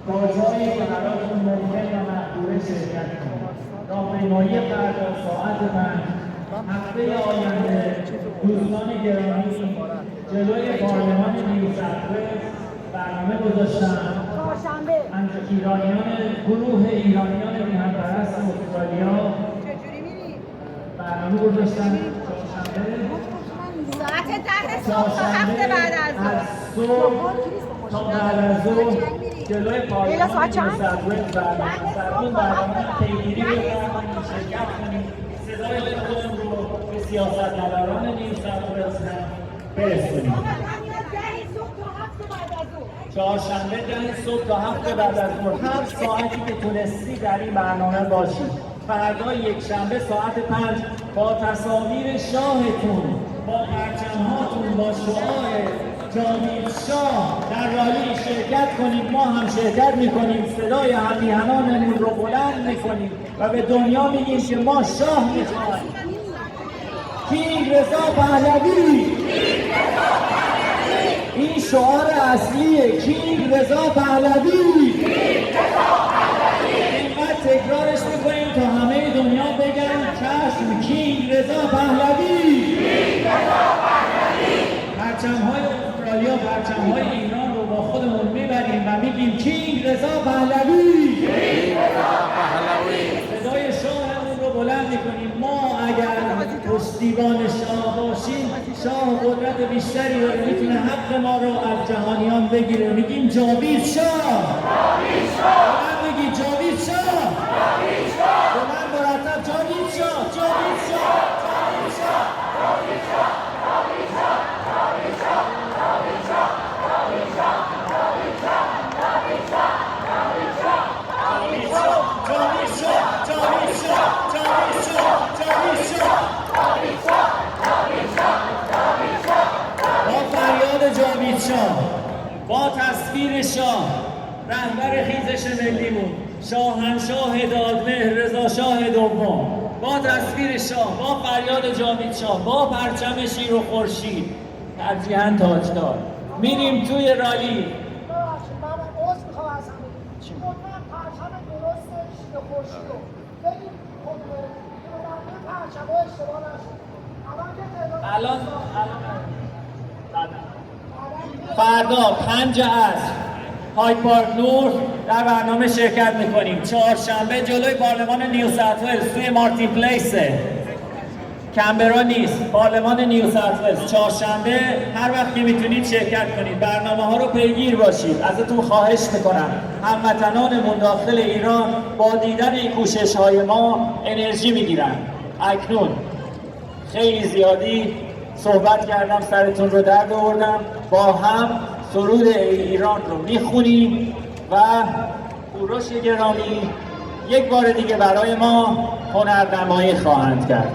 بازهایی که براتون ممکن و مقدوره شرکت کنید. راهپیمایی فردا ساعت 5 هفته آینده دوستان گرامی جلوی پارلمان نیوزلند برنامه گذاشتن. گروه ایرانیان میهن‌پرست استرالیا برنامه گذاشتن ساعت 10 صبح تا هفته بعد از ظهر تا بعد از ظهر جلوی پارلمان نیوزلند برنامه پیگیری بکنید، شرکت کنید، صدای خودتون رو به سیاستمداران نیوزلند برسونید. چهارشنبه 10 صبح تا هفته بعد از ظهر هر ساعتی که تونستی در این برنامه باشید. فردا یکشنبه ساعت 5 با تصاویر شاهتون، با پرچم‌هاتون، با شعار جاوید شاه در رالی شرکت کنید. ما هم شرکت میکنیم، صدای همیهنانمون رو بلند میکنیم و به دنیا میگیم که ما شاه میخوایم. کینگ رضا پهلوی، این شعار اصلیه. کینگ رضا پهلوی. اینقدر تکرارش میکنیم تا همه دنیا بگن چشم کینگ رضا پهلوی. پرچم‌های استرالیا، پرچم‌های ایران رو با خودمون میبریم و میگیم کینگ رضا پهلوی. صدای شاهمون رو بلند میکنیم. ما اگر پشتیبان شاه باشیم، شاه قدرت بیشتری داره، میتونه حق ما رو از جهانیان بگیره. میگیم جاوید شاه. بلند میگی جاوید شاه. بلند مرتب جاوید شاه. جاوید شاه. جاوید شاه. جاوید شاه. جاوید شاه. جاوید شاه. جاوید شاه. جاوید شاه. جاوید شاه. جاوید شاه. جاوید شاه. جاوید شاه. جاوید شاه. جاوید شاه. جاوید شاه. جاوید شاه. با فریاد جاوید شاه، با تصویر شاه، رهبر خیزش ملیمون، شاهنشاه دادمهر رضا شاه دوم، با تصویر شاه، با فریاد جاوید شاه، با پرچم شیر و خورشید، ترجیحاً تاجدار میریم توی رالی. الان فردا 5 عصر های پارک نور در برنامه شرکت میکنیم. چهارشنبه جلوی پارلمان نیوزلند توی مارتین پلیسه، کمبرا نیست، پارلمان نیوزلند. چهارشنبه هر وقت که میتونید شرکت کنید. برنامه ها رو پیگیر باشید. ازتون خواهش میکنم. هموطنانمون داخل ایران با دیدن این کوشش های ما انرژی میگیرن. اکنون خیلی زیادی صحبت کردم، سرتون رو درد آوردم. با هم سرود ایران رو میخونیم و کوروش گرامی یک بار دیگه برای ما هنرنمایی خواهند کرد.